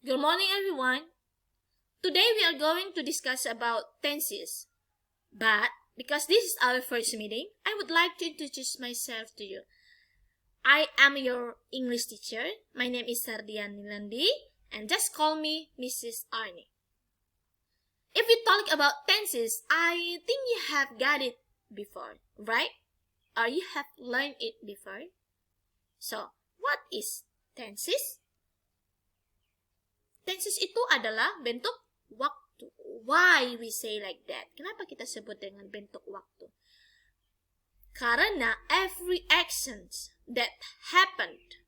Good morning, everyone. Today we are going to discuss about tenses. But because this is our first meeting, I would like to introduce myself to you. I am your English teacher. My name is Sardian Nilandi, and just call me Mrs. Arnie. If we talk about tenses, I think you have got it before, right? Or you have learned it before. So, what is tenses? Tenses itu adalah bentuk waktu. Why we say like that? Kenapa kita sebut dengan bentuk waktu? Karena every actions that happened,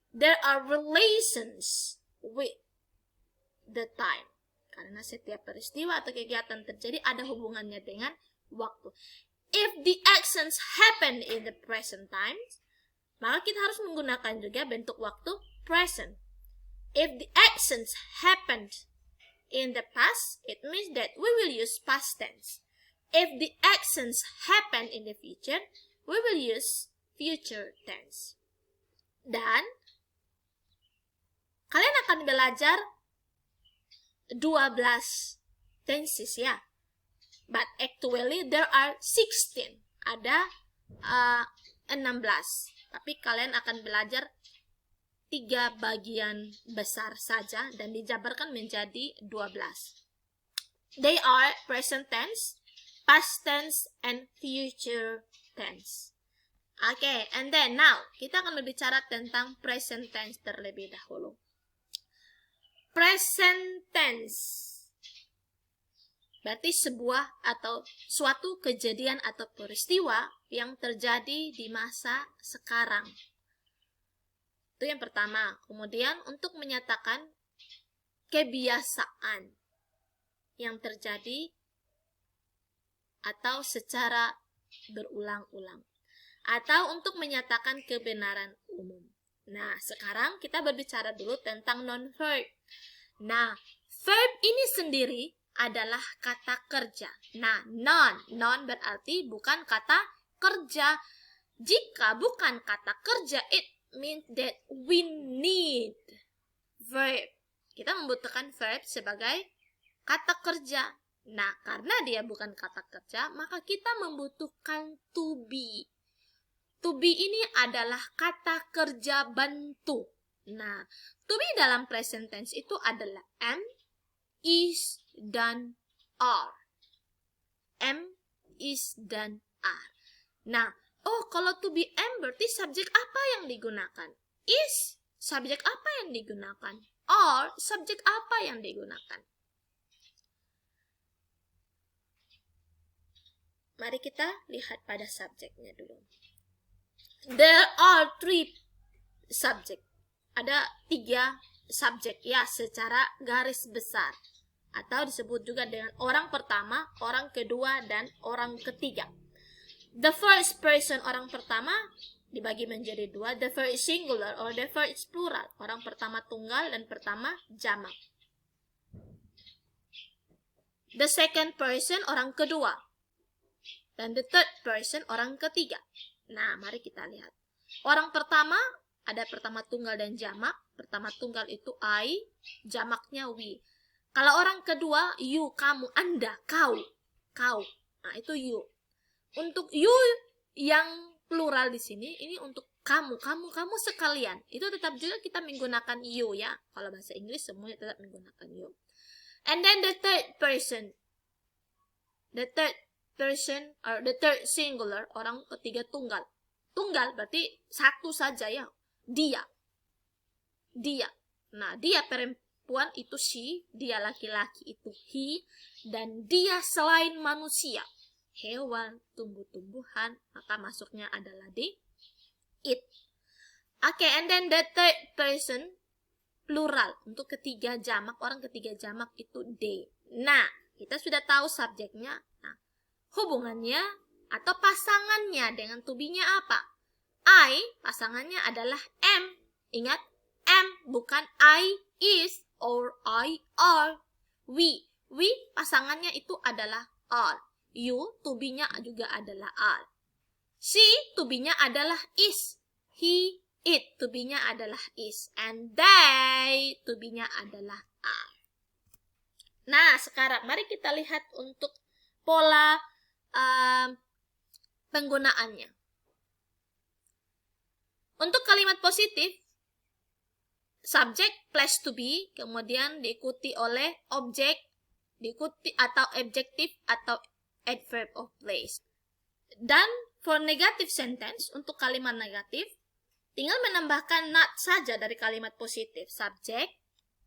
there are relations with the time. Karena setiap peristiwa atau kegiatan terjadi ada hubungannya dengan waktu. If the actions happen in the present times, maka kita harus menggunakan juga bentuk waktu present. If the actions happened in the past, it means that we will use past tense. If the actions happen in the future, we will use future tense. Dan kalian akan belajar 12 tenses ya. But actually there are 16. Ada 16. Tapi kalian akan belajar 3 bagian besar saja dan dijabarkan menjadi 12. They are present tense, past tense, and future tense. Okay, and then now kita akan berbicara tentang present tense terlebih dahulu. Present tense berarti sebuah atau suatu kejadian atau peristiwa yang terjadi di masa sekarang. Itu yang pertama. Kemudian untuk menyatakan kebiasaan yang terjadi atau secara berulang-ulang. Atau untuk menyatakan kebenaran umum. Nah, sekarang kita berbicara dulu tentang non-verb. Nah, verb ini sendiri adalah kata kerja. Nah, non berarti bukan kata kerja. Jika bukan kata kerja, it means that we need verb. Kita membutuhkan verb sebagai kata kerja. Nah, karena dia bukan kata kerja, maka kita membutuhkan to be. To be ini adalah kata kerja bantu. Nah, to be dalam present tense itu adalah am, is, dan are. Am, is, dan are. Nah, oh, kalau to be am berarti subjek apa yang digunakan? Is, subjek apa yang digunakan? Are, subjek apa yang digunakan? Mari kita lihat pada subjeknya dulu. There are 3 subjek. Ada 3 subjek ya secara garis besar. Atau disebut juga dengan orang pertama, orang kedua, dan orang ketiga. The first person, orang pertama, dibagi menjadi 2. The first singular or the first plural. Orang pertama tunggal dan pertama jamak. The second person, orang kedua. Dan the third person, orang ketiga. Nah, mari kita lihat. Orang pertama, ada pertama tunggal dan jamak. Pertama tunggal itu I, jamaknya we. Kalau orang kedua, you, kamu, anda, kau. Nah, itu you. Untuk you yang plural di sini, ini untuk kamu sekalian. Itu tetap juga kita menggunakan you ya. Kalau bahasa Inggris semuanya tetap menggunakan you. And then the third person. The third person or the third singular, orang ketiga tunggal. Tunggal berarti satu saja ya. Dia. Nah, dia perempuan itu she, dia laki-laki itu he, dan dia selain manusia, hewan, tumbuh-tumbuhan, maka masuknya adalah di it. Okay, and then the third person plural, untuk ketiga jamak, orang ketiga jamak itu they. Nah, kita sudah tahu subjeknya. Nah, hubungannya atau pasangannya dengan to be-nya apa? I, pasangannya adalah am. Ingat, am bukan I, is, or I, are. We, pasangannya itu adalah are. You, to be-nya juga adalah are. She, to be-nya adalah is. He, It, to be-nya adalah is. And they, to be-nya adalah are. Nah, sekarang mari kita lihat untuk pola penggunaannya. Untuk kalimat positif, subject plus to be, kemudian diikuti oleh objek, diikuti atau adjective atau adverb of place. Dan for negative sentence, untuk kalimat negatif, tinggal menambahkan not saja dari kalimat positif. Subject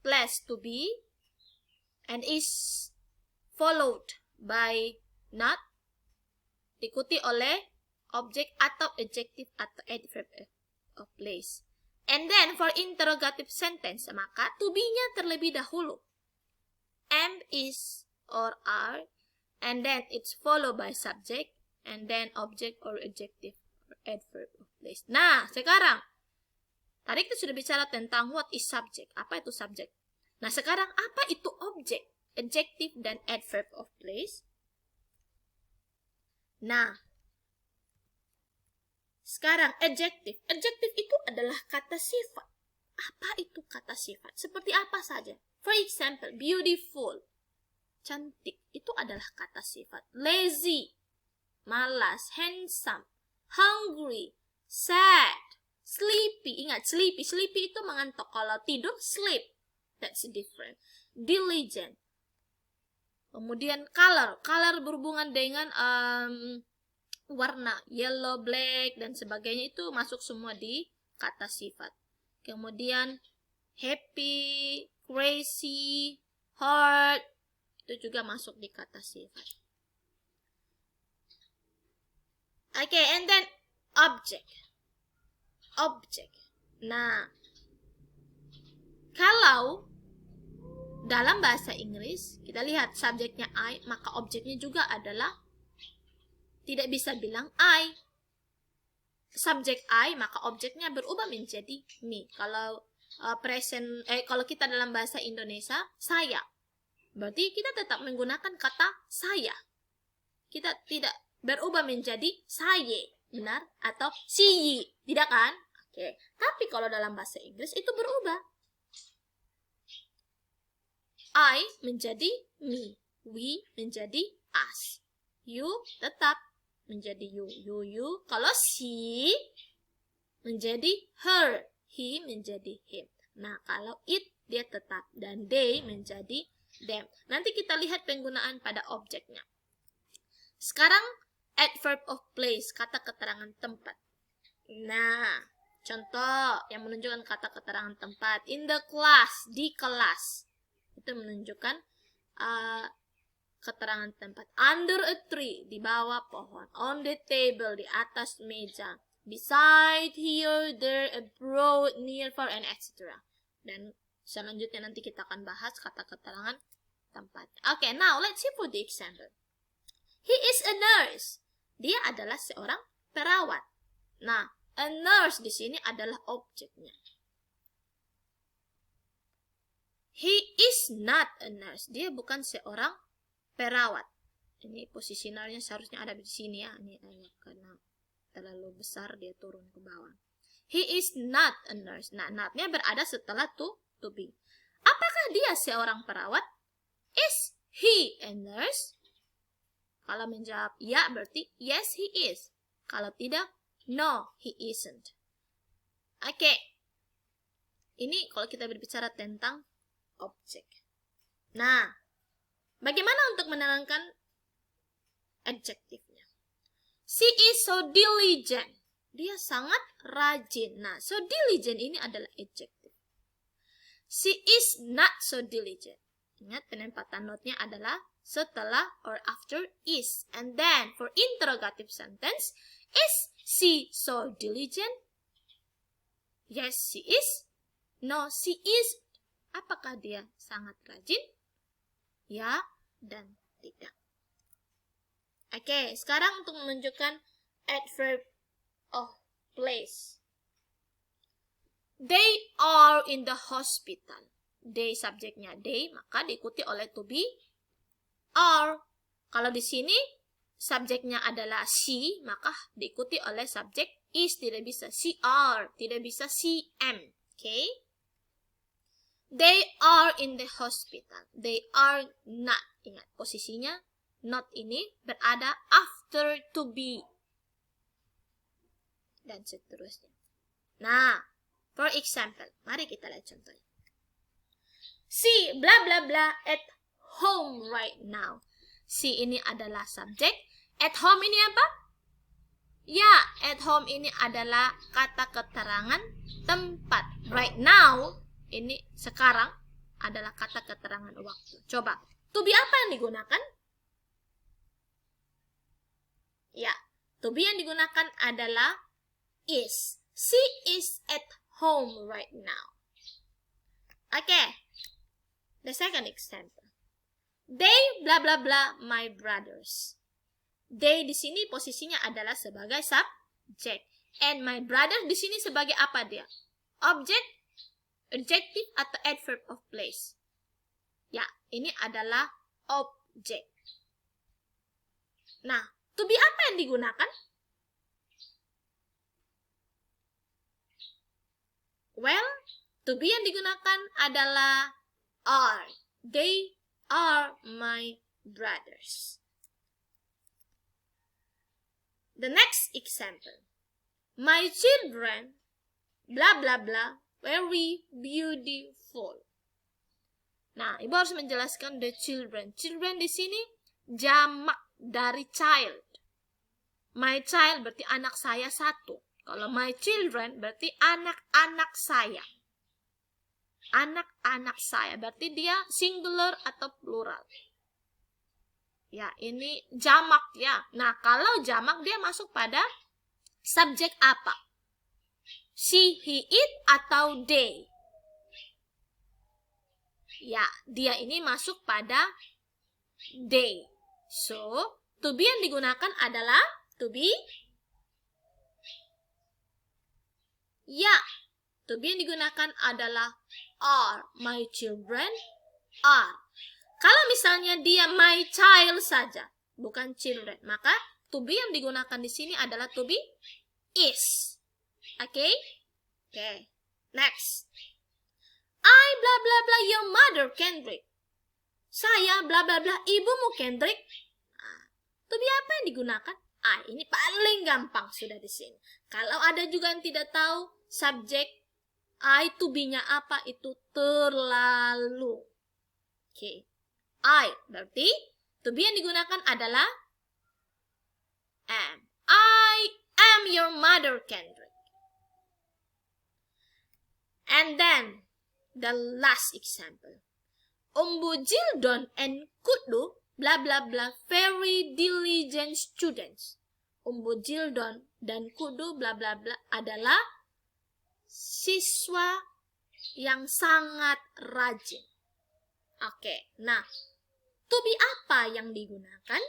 plus to be and is followed by not, diikuti oleh objek atau adjective atau adverb of place. And then for interrogative sentence, maka to be-nya terlebih dahulu. Am, is, or are, and then it's followed by subject, and then object or adjective or adverb of place. Nah, sekarang tadi kita sudah bicara tentang what is subject. Apa itu subject? Nah, sekarang apa itu objek, adjective, dan adverb of place? Nah, sekarang adjective. Adjective itu adalah kata sifat. Apa itu kata sifat? Seperti apa saja? For example, beautiful, cantik, itu adalah kata sifat. Lazy, malas. Handsome, hungry, sad, sleepy. Ingat, sleepy. Sleepy itu mengantuk. Kalau tidur, sleep. That's different. Diligent. Kemudian color. Color berhubungan dengan warna. Yellow, black, dan sebagainya itu masuk semua di kata sifat. Kemudian happy, crazy, hurt, itu juga masuk di kata sifat. Okay, and then object. Object. Nah, kalau dalam bahasa Inggris, kita lihat subjeknya I, maka objeknya juga adalah, tidak bisa bilang I. Subjek I, maka objeknya berubah menjadi me. Kalau kalau kita dalam bahasa Indonesia, saya. Berarti kita tetap menggunakan kata saya. Kita tidak berubah menjadi saya, benar? Atau si, tidak kan? Oke. Tapi kalau dalam bahasa Inggris itu berubah. I menjadi me, we menjadi us, you tetap menjadi you. Kalau she menjadi her, he menjadi him. Nah, kalau it dia tetap, dan they menjadi them. Nanti kita lihat penggunaan pada objeknya. Sekarang adverb of place, kata keterangan tempat. Nah, contoh yang menunjukkan kata keterangan tempat. In the class, di kelas. Itu menunjukkan keterangan tempat. Under a tree, di bawah pohon. On the table, di atas meja. Beside, here, there, abroad, near, far, and etc. Dan selanjutnya nanti kita akan bahas kata keterangan tempat. Okay, now let's see for the example. He is a nurse. Dia adalah seorang perawat. Nah, a nurse di sini adalah objeknya. He is not a nurse. Dia bukan seorang perawat. Ini posisionalnya seharusnya ada di sini ya. Ini karena terlalu besar dia turun ke bawah. He is not a nurse. Nah, not-nya berada setelah to be. Apakah dia seorang perawat? Is he a nurse? Kalau menjawab ya, berarti yes he is. Kalau tidak, no he isn't. Oke. Ini kalau kita berbicara tentang objek. Nah, bagaimana untuk menerangkan adjektifnya? She is so diligent. Dia sangat rajin. Nah, so diligent ini adalah adjective. She is not so diligent. Ingat, penempatan notnya adalah setelah or after is. And then, for interrogative sentence, is she so diligent? Yes, she is. No, she is. Apakah dia sangat rajin? Ya dan tidak. Oke, sekarang untuk menunjukkan adverb of place. They are in the hospital. They subjeknya they, maka diikuti oleh to be are. Kalau di sini subjeknya adalah she, maka diikuti oleh subjek is tidak bisa, CR tidak bisa, CM. Okay? They are in the hospital. They are not. Ingat posisinya not ini berada after to be. Dan seterusnya. Nah, for example, mari kita lihat contohnya. She blah blah blah at home right now. She ini adalah subjek. At home ini apa? Ya, at home ini adalah kata keterangan tempat. Right now, ini sekarang adalah kata keterangan waktu. Coba, to be apa yang digunakan? Ya, to be yang digunakan adalah is. She is at home right now. Okay. The second example. They blah blah blah my brothers. They di sini posisinya adalah sebagai subjek. And my brother di sini sebagai apa dia? Objek, adjective atau adverb of place. Ya, ini adalah objek. Nah, to be apa yang digunakan? Well, to be yang digunakan adalah are. They are my brothers. The next example. My children, blah blah blah, very beautiful. Nah, ibu harus menjelaskan the children. Children di sini jamak dari child. My child berarti anak saya satu. Kalau my children berarti anak-anak saya. Anak-anak saya berarti dia singular atau plural. Ya, ini jamak ya. Nah, kalau jamak dia masuk pada subjek apa? She, he, it atau they? Ya, dia ini masuk pada they. So, to be yang digunakan adalah to be. Ya, to be yang digunakan adalah are. My children are. Kalau misalnya dia my child saja, bukan children, maka to be yang digunakan di sini adalah to be is. Okay? Okay. Next. I blah blah blah your mother Kendrick. Saya blah blah blah ibumu Kendrick. Nah, to be apa yang digunakan? Ini paling gampang sudah di sini. Kalau ada juga yang tidak tahu subjek I to be-nya apa, itu terlalu. Okay. I berarti to be yang digunakan adalah am. I am your mother Kendrick. And then the last example. Umbu Jildon and Kudu blah blah blah very diligent students. Umbu Jildon dan Kudu blah blah blah adalah siswa yang sangat rajin. Oke, nah, to be apa yang digunakan?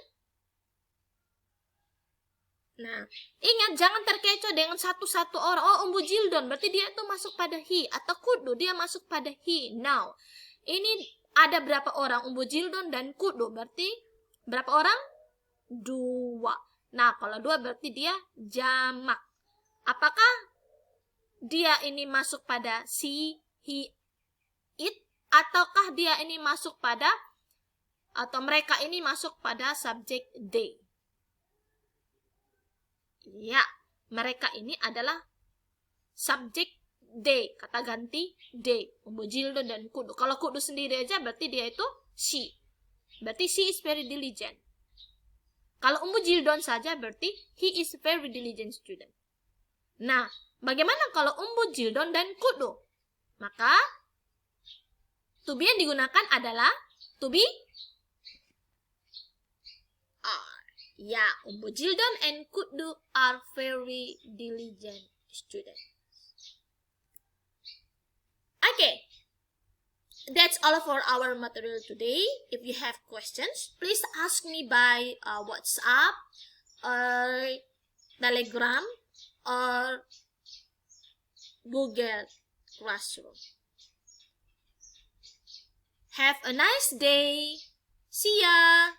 Nah, ingat jangan terkecoh dengan satu-satu orang. Oh, Umbu Jildon, berarti dia itu masuk pada he. Atau Kudu, dia masuk pada he. Now, ini ada berapa orang? Umbu Jildon dan Kudu, berarti berapa orang? 2. Nah, kalau 2 berarti dia jamak. Apakah dia ini masuk pada she, he, it? Ataukah dia ini masuk pada, atau mereka ini masuk pada subjek they? Ya, mereka ini adalah subjek they. Kata ganti they. Umbu Jildon dan Kudu. Kalau Kudu sendiri aja berarti dia itu she. Berarti she is very diligent. Kalau Umbu Jildon saja berarti he is very diligent student. Nah, bagaimana kalau Umbu Jildon dan Kudu? Maka to be yang digunakan adalah to be are. Ya, Umbu Jildon and Kudu are very diligent students. Okay, that's all for our material today. If you have questions, please ask me by WhatsApp or Telegram or Google Classroom. Have a nice day. See ya.